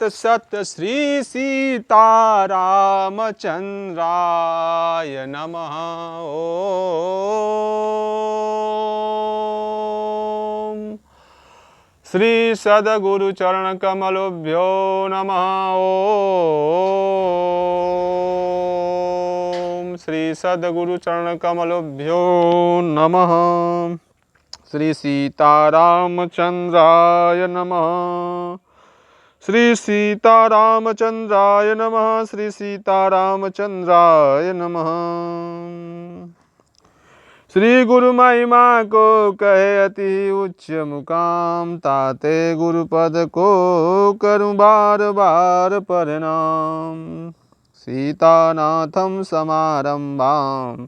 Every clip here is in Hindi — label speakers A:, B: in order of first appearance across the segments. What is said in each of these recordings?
A: तत्सत। श्री सीतारामचंद्राय नमः। ओम श्री सद्गुरु चरण कमलोभ्यो नमः। ओम श्री सद्गुरु चरण कमलोभ्यो नमः। श्री सीतारामचंद्राय नमः। श्री सीतारामचंद्राय नमः। श्री सीतारामचंद्राय नमः। श्री गुरु महिमा को कहे अति उच्च मुकाम, ताते गुरुपद को करूं बार बार प्रणाम। सीतानाथम समारंभाम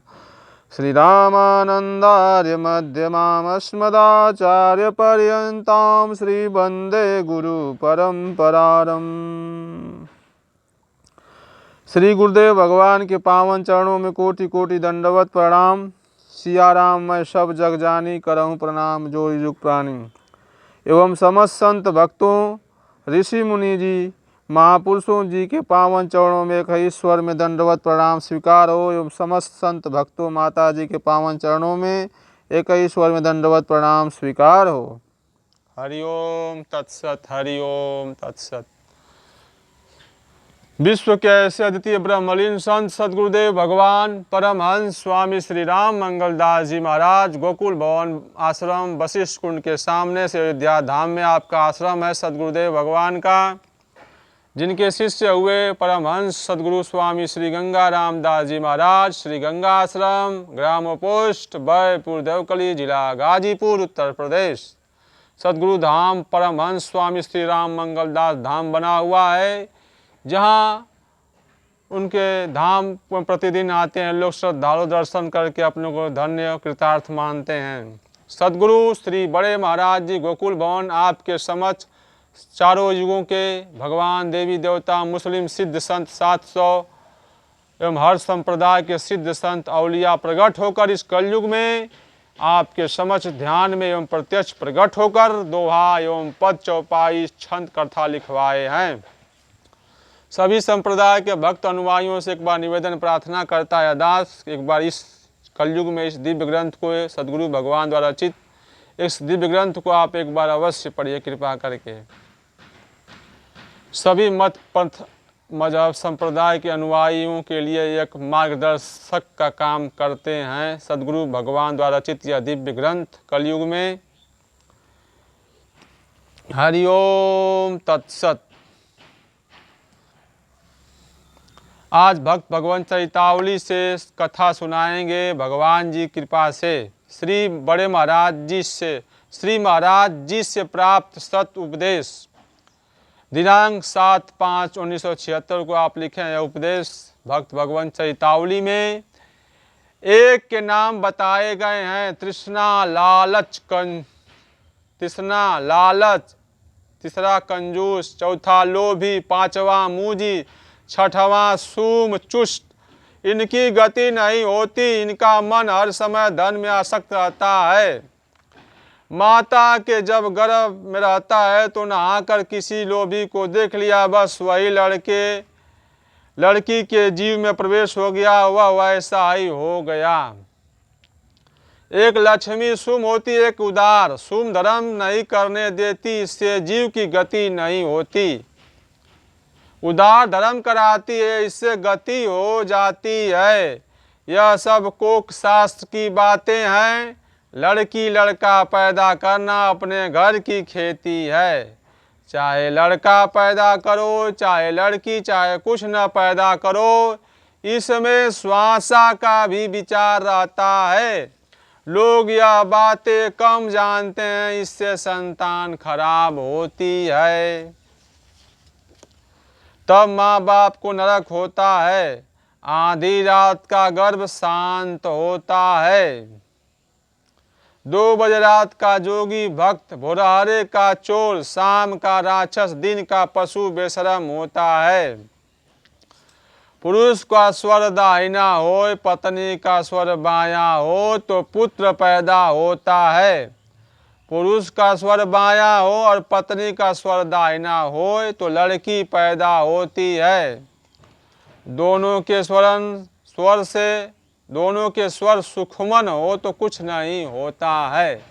A: श्रीरामानंदार्य मध्यमाम् अस्मदाचार्य पर्यन्तां श्री वंदे गुरु परंपरारम। श्री गुरुदेव भगवान के पावन चरणों में कोटि कोटि दंडवत प्रणाम। सियाराम मैं सब जग जानी, करहूँ प्रणाम जोरि जुग प्राणी। एवं समस्त संत भक्तों, ऋषि मुनि जी, महापुरुषों जी के पावन चरणों में एक ईश्वर में दंडवत प्रणाम स्वीकार हो। एवं समस्त संत भक्तों, माता जी के पावन चरणों में एक ईश्वर में दंडवत प्रणाम स्वीकार हो। हरिओम तत्सत। हरिओम तत्सत। विश्व के ऐसे अद्वितीय ब्रह्मलीन संत सद्गुरुदेव भगवान परमहंस स्वामी श्री राम मंगलदास जी महाराज गोकुल भवन आश्रम वशिष्ठ कुंड के सामने से अयोध्या धाम में आपका आश्रम है सद्गुरुदेव भगवान का, जिनके शिष्य हुए परमहंस सद्गुरु स्वामी श्री गंगा रामदास जी महाराज। श्री गंगा आश्रम, ग्राम पोस्ट, बैपुर देवकली, जिला गाजीपुर, उत्तर प्रदेश। सद्गुरु धाम परमहंस स्वामी श्री राम मंगलदास धाम बना हुआ है, जहाँ उनके धाम प्रतिदिन आते हैं लोग श्रद्धालु, दर्शन करके अपने को धन्य कृतार्थ मानते हैं। सद्गुरु श्री बड़े महाराज जी गोकुल भवन आपके समक्ष चारों युगों के भगवान, देवी देवता, मुस्लिम सिद्ध संत 700 एवं हर संप्रदाय के सिद्ध संत औलिया प्रकट होकर इस कलयुग में आपके समक्ष ध्यान में एवं प्रत्यक्ष प्रकट होकर दोहा एवं पद चौपाई छंद कथा लिखवाए हैं। सभी संप्रदाय के भक्त अनुयायियों से एक बार निवेदन प्रार्थना करता है दास, एक बार इस कलयुग में इस दिव्य ग्रंथ को सद्गुरु भगवान द्वारा रचित इस दिव्य ग्रंथ को आप एक बार अवश्य पढ़िए कृपा करके। सभी मत पंथ मजहब संप्रदाय के अनुयायियों के लिए एक मार्गदर्शक का काम करते हैं सद्गुरु भगवान द्वारा रचित यह दिव्य ग्रंथ कलयुग में। हरिओम तत्सत। आज भक्त भगवंत चरितावली से कथा सुनाएंगे भगवान जी कृपा से। श्री बड़े महाराज जी से प्राप्त सत उपदेश। दिनांक 7/5/1976 को आप लिखे हैं। यह उपदेश भक्त भगवंत चरितावली में एक के नाम बताए गए हैं। तृष्णा लालच, तीसरा कंजूस, चौथा लोभी, पांचवा मूजी, छठवां सूम चुष्ट। इनकी गति नहीं होती, इनका मन हर समय धन में आसक्त रहता है। माता के जब गर्भ में रहता है तो नहाकर किसी लोभी को देख लिया, बस वही लड़की के जीव में प्रवेश हो गया, वह वैसा ही हो गया। एक लक्ष्मी सुम होती, एक उदार। सुम धर्म नहीं करने देती, इससे जीव की गति नहीं होती। उदार धर्म कराती है, इससे गति हो जाती है। यह सब कोक शास्त्र की बातें हैं। लड़की लड़का पैदा करना अपने घर की खेती है। चाहे लड़का पैदा करो, चाहे लड़की, चाहे कुछ न पैदा करो, इसमें स्वासा का भी विचार रहता है। लोग यह बातें कम जानते हैं, इससे संतान खराब होती है। तब माँ बाप को नरक होता है। आधी रात का गर्भ शांत होता है। 2 बजे रात का जोगी भक्त, भोरहरे का चोर, शाम का राक्षस, दिन का पशु बेशरम होता है। पुरुष का स्वर दाहिना हो, पत्नी का स्वर बायां हो तो पुत्र पैदा होता है। पुरुष का स्वर बायां हो और पत्नी का स्वर दाहिना हो तो लड़की पैदा होती है। दोनों के स्वर सुखमन हो तो कुछ नहीं होता है।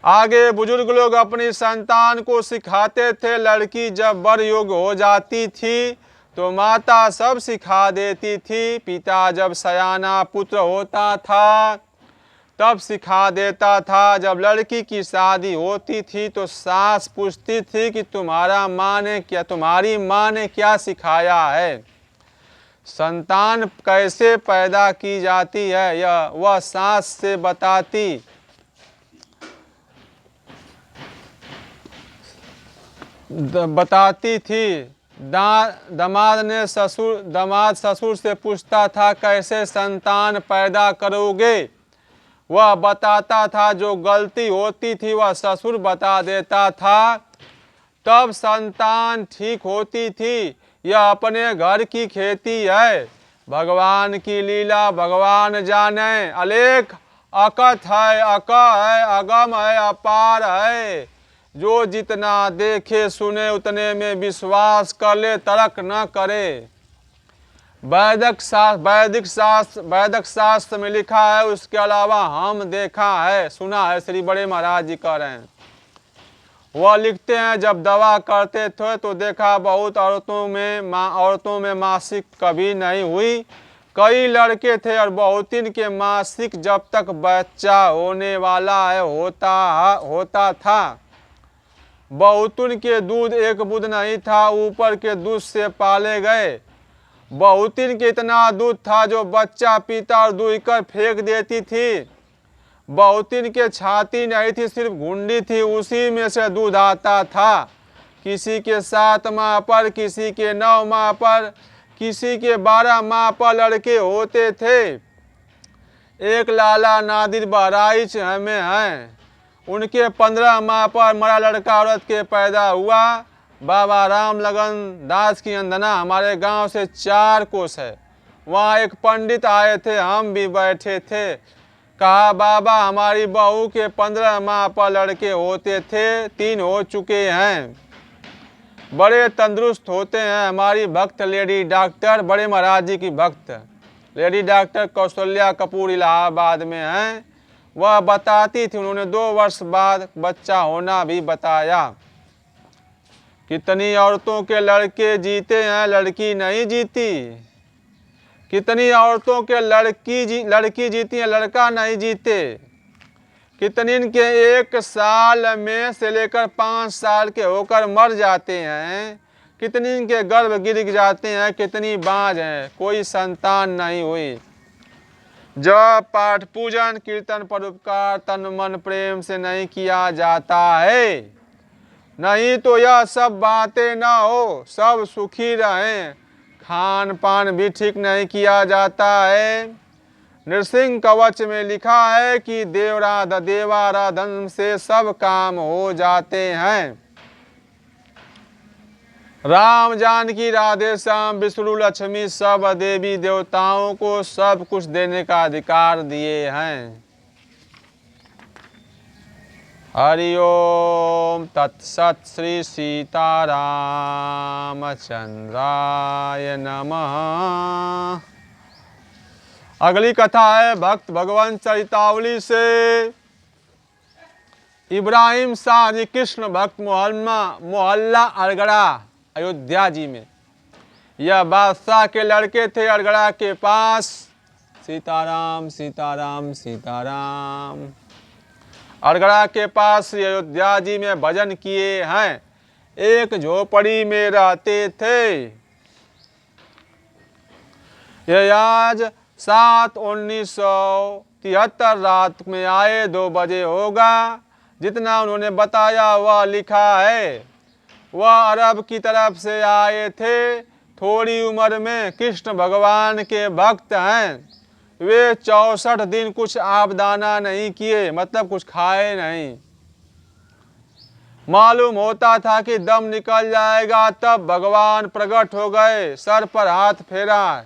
A: आगे बुजुर्ग लोग अपनी संतान को सिखाते थे। लड़की जब वर योग्य हो जाती थी तो माता सब सिखा देती थी। पिता जब सयाना पुत्र होता था तब सिखा देता था। जब लड़की की शादी होती थी तो सास पूछती थी कि तुम्हारी माँ ने क्या सिखाया है। संतान कैसे पैदा की जाती है यह वह सास से बताती थी। दामाद ससुर से पूछता था कैसे संतान पैदा करोगे। वह बताता था। जो गलती होती थी वह ससुर बता देता था। तब संतान ठीक होती थी। यह अपने घर की खेती है। भगवान की लीला भगवान जाने। अलेख अकथ है, अगम है, अपार है। जो जितना देखे सुने उतने में विश्वास कर ले, तर्क न करे। वैदिक शास्त्र में लिखा है। उसके अलावा हम देखा है, सुना है। श्री बड़े महाराज जी कह रहे हैं। वह लिखते हैं जब दवा करते थे तो देखा बहुत औरतों में मासिक कभी नहीं हुई। कई लड़के थे और बहुतिन के मासिक जब तक बच्चा होने वाला है होता था। बहुतुन के दूध एक बुध नहीं था, ऊपर के दूध से पाले गए। बहुतिन के इतना दूध था जो बच्चा पीता और दूहकर फेंक देती थी। बहुतिन के छाती नहीं थी, सिर्फ घुंडी थी, उसी में से दूध आता था। किसी के 7 माह पर, किसी के 9 माह पर, किसी के 12 माह पर लड़के होते थे। एक लाला नादिर बहराइच में हैं। उनके 15 माह पर मरा लड़का औरत के पैदा हुआ। बाबा राम लगन दास की अंदना हमारे गांव से 4 कोस है। वहाँ एक पंडित आए थे, हम भी बैठे थे। कहा बाबा हमारी बहू के 15 माह पर लड़के होते थे, 3 हो चुके हैं, बड़े तंदुरुस्त होते हैं। हमारी भक्त लेडी डॉक्टर बड़े महाराज जी की भक्त लेडी डॉक्टर कौशल्या कपूर इलाहाबाद में हैं। वह बताती थी। उन्होंने 2 वर्ष बाद बच्चा होना भी बताया। कितनी औरतों के लड़के जीते हैं, लड़की नहीं जीती। कितनी औरतों के लड़की जीती है, लड़का नहीं जीते। कितनी के 1 साल में से लेकर 5 साल के होकर मर जाते हैं। कितनी के गर्भ गिर जाते हैं। कितनी बाँझ हैं, कोई संतान नहीं हुई। जब पाठ पूजन कीर्तन परोपकार तन मन प्रेम से नहीं किया जाता है, नहीं तो यह सब बातें न हो, सब सुखी रहें। खान पान भी ठीक नहीं किया जाता है। नृसिंह कवच में लिखा है कि देवाराधन से सब काम हो जाते हैं। राम जानकी राधे श्याम विष्णु लक्ष्मी सब देवी देवताओं को सब कुछ देने का अधिकार दिए हैं। हरि ओम तत्सत। श्री सीतारामचंद्राय नमः। अगली कथा है भक्त भगवान चरितावली से। इब्राहिम शाह जी कृष्ण भक्त मोहल्ला अरगड़ा अयोध्या जी में। यह बादशाह के लड़के थे अरगड़ा के पास। सीताराम सीताराम सीताराम। अरगड़ा के पास श्री अयोध्या जी में भजन किए हैं। एक झोपड़ी में रहते थे। यह आज 7/1973 रात में आए, 2 बजे होगा। जितना उन्होंने बताया वह लिखा है। वह अरब की तरफ से आए थे। थोड़ी उम्र में कृष्ण भगवान के भक्त हैं। वे 64 दिन कुछ आबदाना नहीं किए, मतलब कुछ खाए नहीं। मालूम होता था कि दम निकल जाएगा, तब भगवान प्रकट हो गए। सर पर हाथ फेरा,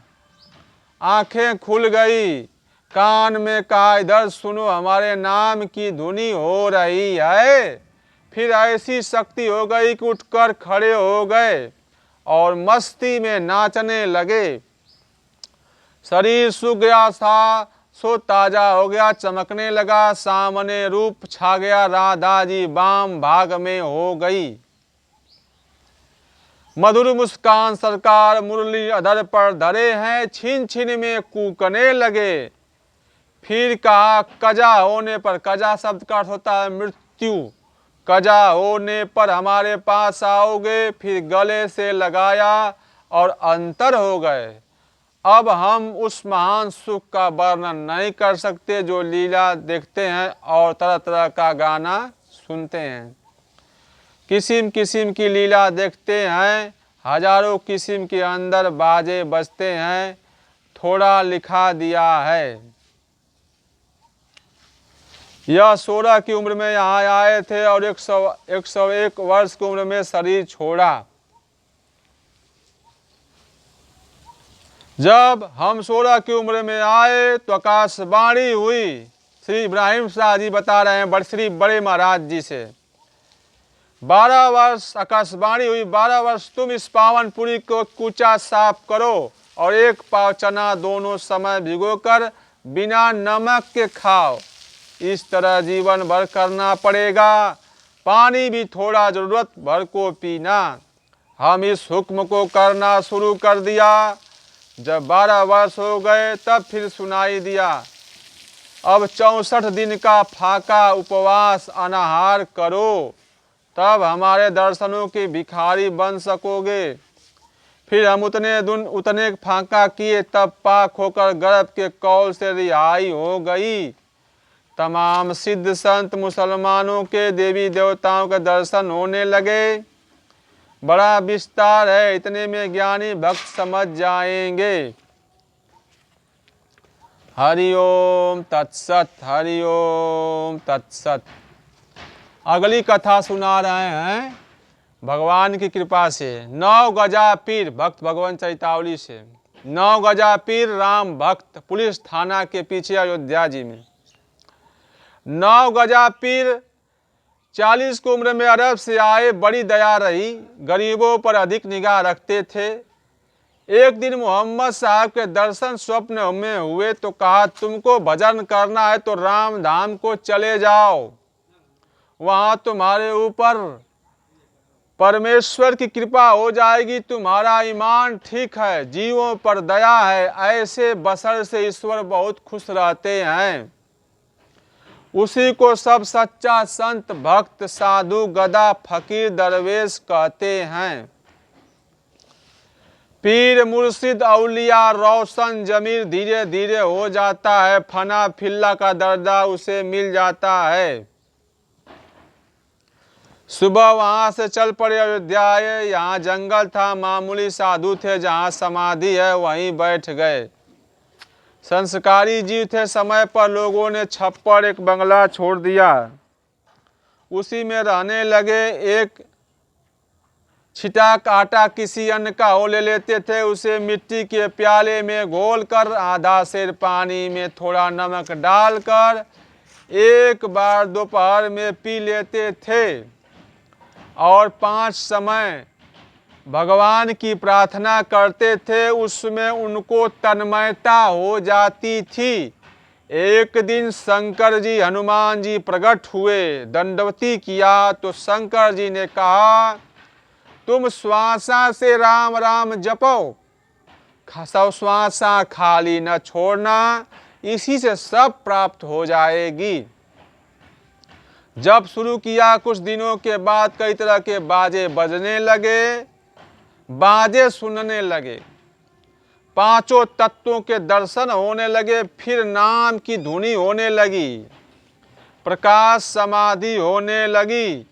A: आंखें खुल गई, कान में कहा इधर सुनो हमारे नाम की धुनी हो रही है। फिर ऐसी शक्ति हो गई कि उठकर खड़े हो गए और मस्ती में नाचने लगे। शरीर सूख गया था सो ताजा हो गया, चमकने लगा, सामने रूप छा गया, राधा जी वाम भाग में हो गई। मधुर मुस्कान सरकार मुरली अधर पर धरे हैं, छीन छीन में कूकने लगे। फिर कहा कजा होने पर, कजा शब्द का अर्थ होता है मृत्यु, कजा होने पर हमारे पास आओगे। फिर गले से लगाया और अंतर हो गए। अब हम उस महान सुख का वर्णन नहीं कर सकते जो लीला देखते हैं और तरह तरह का गाना सुनते हैं। किस्म किस्म की लीला देखते हैं, हजारों किस्म के अंदर बाजे बजते हैं। थोड़ा लिखा दिया है। यह 16 की उम्र में यहाँ आए थे और 101 वर्ष की उम्र में शरीर छोड़ा। जब हम 16 की उम्र में आए तो आकाशवाणी हुई। श्री इब्राहिम शाह जी बता रहे हैं श्री बड़े महाराज जी से। 12 वर्ष आकाशवाणी हुई, 12 वर्ष तुम इस पावनपुरी को कूचा साफ करो और 1 पाव चना दोनों समय भिगोकर बिना नमक के खाओ। इस तरह जीवन भर करना पड़ेगा। पानी भी थोड़ा जरूरत भर को पीना। हम इस हुक्म को करना शुरू कर दिया। जब 12 वर्ष हो गए तब फिर सुनाई दिया, अब 64 दिन का फाका उपवास अनाहार करो, तब हमारे दर्शनों के भिखारी बन सकोगे। फिर हम उतने फाका किए, तब पाक होकर गर्भ के कौल से रिहाई हो गई। तमाम सिद्ध संत मुसलमानों के देवी देवताओं के दर्शन होने लगे। बड़ा विस्तार है, इतने में ज्ञानी भक्त समझ जाएंगे। हरि ओम तत्सत, हरि ओम तत्सत। अगली कथा सुना रहे हैं भगवान की कृपा से। 9 गजा पीर, भक्त भगवान चरितावली से। 9 गजा पीर राम भक्त, पुलिस थाना के पीछे अयोध्या जी में। 9 गजा पीर 40 की उम्र में अरब से आए, बड़ी दया रही, गरीबों पर अधिक निगाह रखते थे। एक दिन मोहम्मद साहब के दर्शन स्वप्न में हुए तो कहा तुमको भजन करना है तो राम धाम को चले जाओ, वहां तुम्हारे ऊपर परमेश्वर की कृपा हो जाएगी, तुम्हारा ईमान ठीक है, जीवों पर दया है, ऐसे बसर से ईश्वर बहुत खुश रहते हैं। उसी को सब सच्चा संत भक्त साधु गदा फकीर दरवेश कहते हैं। पीर मुर्शिद औलिया रोशन जमीर धीरे धीरे हो जाता है, फना फिल्ला का दर्जा उसे मिल जाता है। सुबह वहां से चल पड़े अयोध्या आए। यहाँ जंगल था, मामूली साधु थे, जहाँ समाधि है वहीं बैठ गए। संस्कारी जीव थे, समय पर लोगों ने छप्पर एक बंगला छोड़ दिया, उसी में रहने लगे। एक छिटाक आटा किसी अन्न का हो ले लेते थे, उसे मिट्टी के प्याले में घोलकर आधा सेर पानी में थोड़ा नमक डालकर एक बार दोपहर में पी लेते थे और 5 समय भगवान की प्रार्थना करते थे। उसमें उनको तन्मयता हो जाती थी। एक दिन शंकर जी हनुमान जी प्रकट हुए, दंडवती किया तो शंकर जी ने कहा तुम श्वासा से राम राम जपो, श्वासा खाली न छोड़ना, इसी से सब प्राप्त हो जाएगी। जब शुरू किया कुछ दिनों के बाद कई तरह के बाजे बजने लगे, बाजे सुनने लगे, 5 तत्वों के दर्शन होने लगे, फिर नाम की धुनी होने लगी, प्रकाश समाधि होने लगी।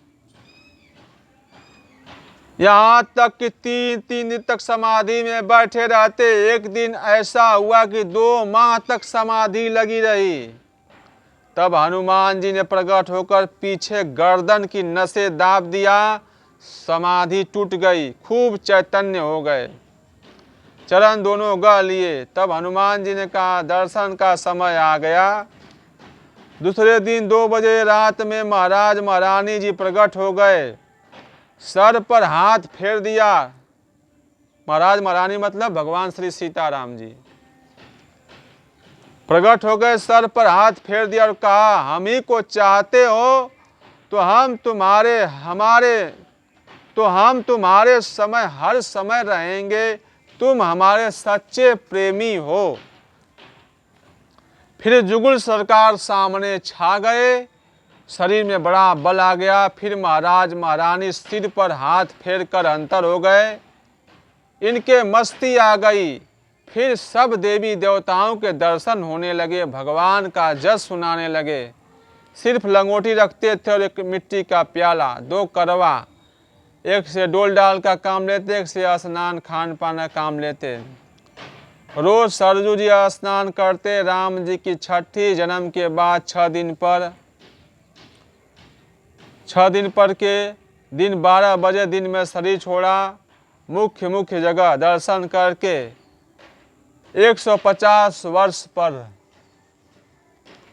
A: यहाँ तक कि 3 दिन तक समाधि में बैठे रहते। एक दिन ऐसा हुआ कि 2 माह तक समाधि लगी रही। तब हनुमान जी ने प्रकट होकर पीछे गर्दन की नसें दाब दिया, समाधि टूट गई, खूब चैतन्य हो गए। चरण दोनों गह लिए। तब हनुमान जी ने कहा दर्शन का समय आ गया। दूसरे दिन 2 बजे रात में महाराज महारानी जी प्रकट हो गए, सर पर हाथ फेर दिया। महाराज महारानी मतलब भगवान श्री सीताराम जी प्रकट हो गए, सर पर हाथ फेर दिया और कहा हम ही को चाहते हो तो हम तुम्हारे समय हर समय रहेंगे, तुम हमारे सच्चे प्रेमी हो। फिर जुगुल सरकार सामने छा गए, शरीर में बड़ा बल आ गया। फिर महाराज महारानी सिर पर हाथ फेर कर अंतर हो गए, इनके मस्ती आ गई। फिर सब देवी देवताओं के दर्शन होने लगे, भगवान का जस सुनाने लगे। सिर्फ लंगोटी रखते थे और एक मिट्टी का प्याला, 2 करवा, एक से डोल डाल का काम लेते, एक से स्नान खान पान का काम लेते। रोज सरजू जी स्नान करते। राम जी की 6ठे जन्म के बाद 6 दिन पर के दिन 12 बजे दिन में शरीर छोड़ा। मुख्य जगह दर्शन करके 150 वर्ष पर,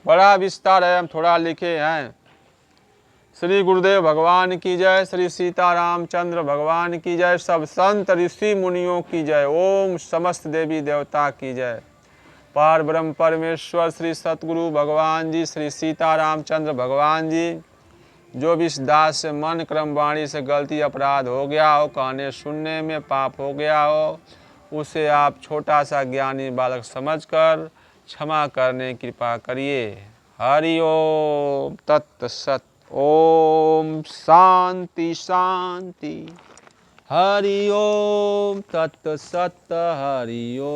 A: बड़ा विस्तार है, हम थोड़ा लिखे हैं। श्री गुरुदेव भगवान की जय, श्री सीतारामचंद्र भगवान की जय, सब संत ऋषि मुनियों की जय, ओम समस्त देवी देवता की जय। पार ब्रह्म परमेश्वर श्री सतगुरु भगवान जी, श्री सीतारामचंद्र भगवान जी, जो भी इस दास से मन क्रम वाणी से गलती अपराध हो गया हो, कहने सुनने में पाप हो गया हो, उसे आप छोटा सा ज्ञानी बालक समझकर क्षमा करने की कृपा करिए। हरि ओम तत्सत। ओम शांति शांति। हरि ओम तत्सत। हरि ओम।